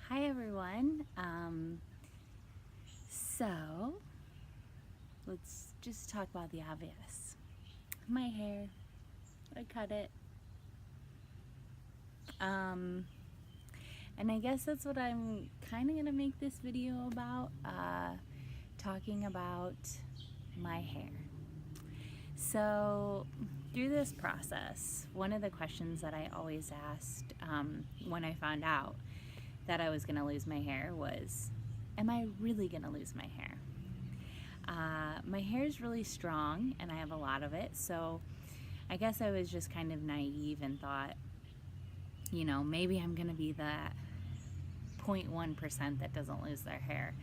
Hi everyone. So let's just talk about the obvious. My hair, I cut it. Um, and I guess that's what I'm kind of gonna make this video about, talking about my hair. So through this process, one of the questions that I always asked when I found out that I was gonna lose my hair was, am I really gonna lose my hair? My hair is really strong and I have a lot of it, so I guess I was just kind of naive and thought, maybe I'm gonna be the 0.1% that doesn't lose their hair.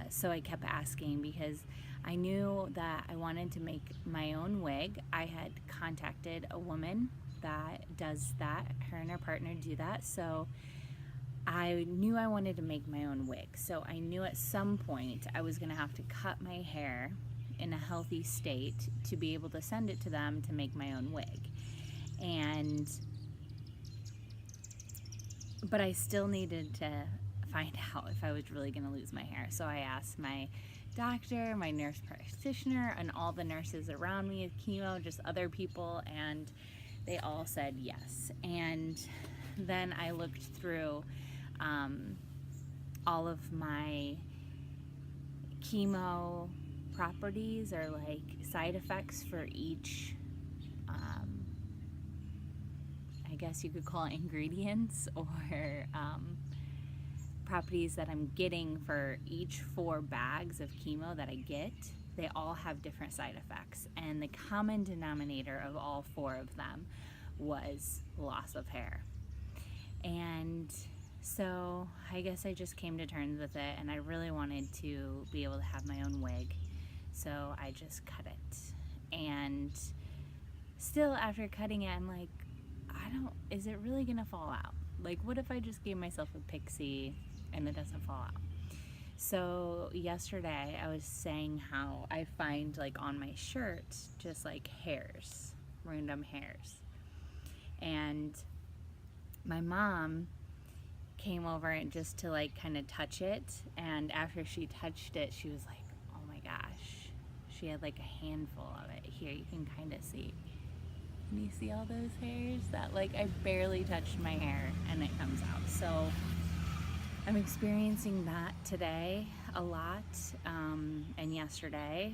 So I kept asking because I knew that I wanted to make my own wig. I had contacted a woman that does that, her and her partner do that, so I knew I wanted to make my own wig. So I knew at some point I was gonna have to cut my hair in a healthy state to be able to send it to them to make my own wig. But I still needed to find out if I was really gonna lose my hair. So I asked my doctor, my nurse practitioner, and all the nurses around me at chemo, just other people, and they all said yes. And then I looked through all of my chemo properties, or like side effects for each, I guess you could call it ingredients, or properties that I'm getting for each 4 bags of chemo that I get. They all have different side effects, and the common denominator of all 4 of them was loss of hair. And so I guess I just came to terms with it, and I really wanted to be able to have my own wig, so I just cut it. And still, after cutting it, I'm like, is it really gonna fall out? Like, what if I just gave myself a pixie and it doesn't fall out? So yesterday I was saying how I find, like, on my shirt just like hairs, random hairs. And my mom came over and just to like kind of touch it, and after she touched it, she was like, oh my gosh, she had like a handful of it. Here, you can kind of see. Can you see all those hairs? That, like, I barely touched my hair and it comes out. So I'm experiencing that today a lot, and yesterday.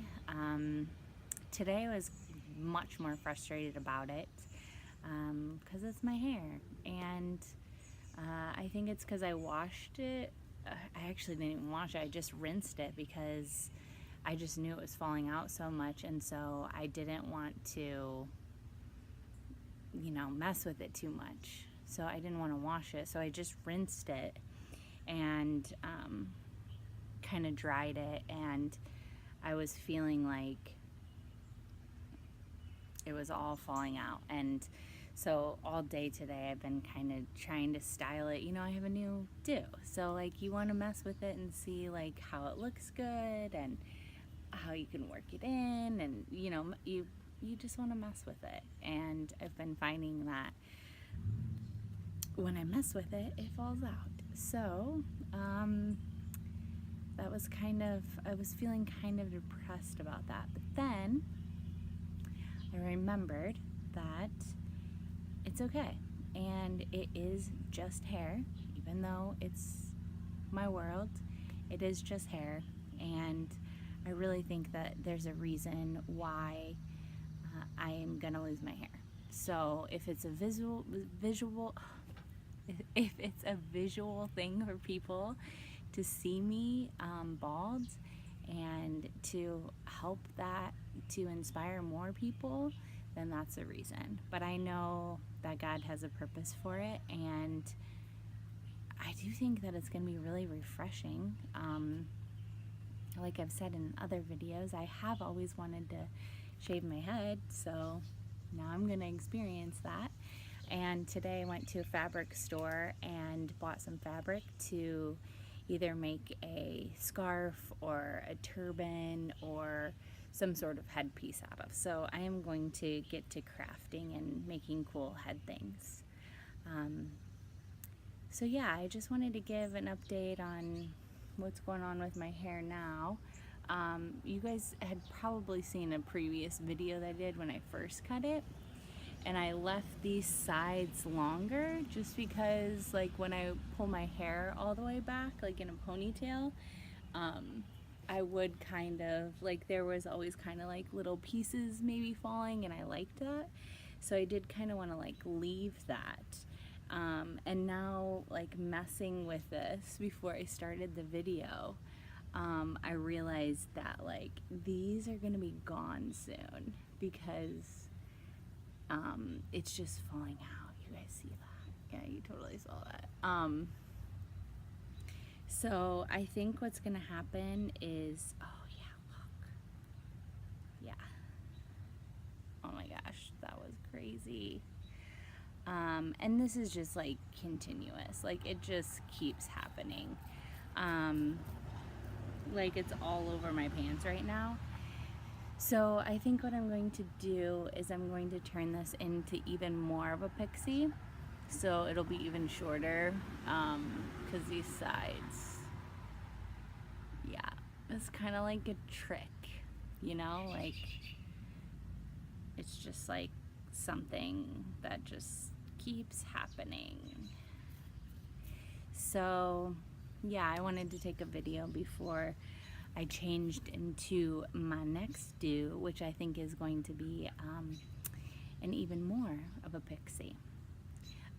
Today I was much more frustrated about it because it's my hair, and I think it's because I washed it. I actually didn't even wash it. I just rinsed it because I just knew it was falling out so much, and so I didn't want to, mess with it too much. So I didn't want to wash it. So I just rinsed it and kind of dried it, and I was feeling like it was all falling out. And so all day today I've been kind of trying to style it. I have a new do. So, like, you want to mess with it and see like how it looks good and how you can work it in, and you just want to mess with it. And I've been finding that when I mess with it, it falls out. So that was I was feeling kind of depressed about that. But then I remembered that it's okay, and it is just hair. Even though it's my world, it is just hair, and I really think that there's a reason why I am gonna lose my hair. So if it's a visual if it's a visual thing for people to see me bald, and to help that to inspire more people, then that's a reason. But I know that God has a purpose for it, and I do think that it's going to be really refreshing. Like I've said in other videos, I have always wanted to shave my head, so now I'm going to experience that. And today I went to a fabric store and bought some fabric to either make a scarf or a turban or some sort of headpiece out of. So I am going to get to crafting and making cool head things. So yeah, I just wanted to give an update on what's going on with my hair now. You guys had probably seen a previous video that I did when I first cut it, and I left these sides longer just because, like, when I pull my hair all the way back, like in a ponytail, I would kind of, like, there was always kind of like little pieces maybe falling, and I liked that. So I did kind of want to like leave that. And now, like, messing with this before I started the video, I realized that like these are gonna be gone soon because it's just falling out. You guys see that? Yeah, you totally saw that. So I think what's gonna happen is, oh yeah, look. Yeah. Oh my gosh, that was crazy. And this is just like continuous. Like, it just keeps happening. Like, it's all over my pants right now. So I think what I'm going to do is I'm going to turn this into even more of a pixie. So it'll be even shorter, because these sides, yeah, it's kind of like a trick, you know, like, it's just like something that just keeps happening. So yeah, I wanted to take a video before I changed into my next do, which I think is going to be an even more of a pixie.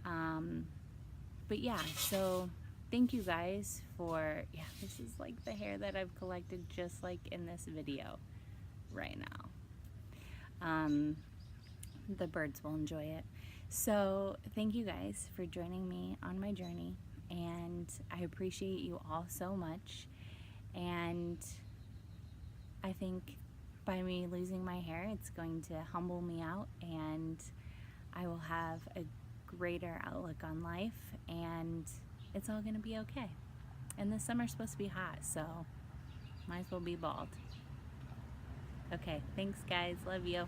But yeah, so thank you guys for, yeah, this is like the hair that I've collected just like in this video right now. The birds will enjoy it. So thank you guys for joining me on my journey, and I appreciate you all so much. And I think by me losing my hair, it's going to humble me out, and I will have a greater outlook on life, and it's all going to be okay. And this summer's supposed to be hot, so might as well be bald. Okay, thanks guys, love you.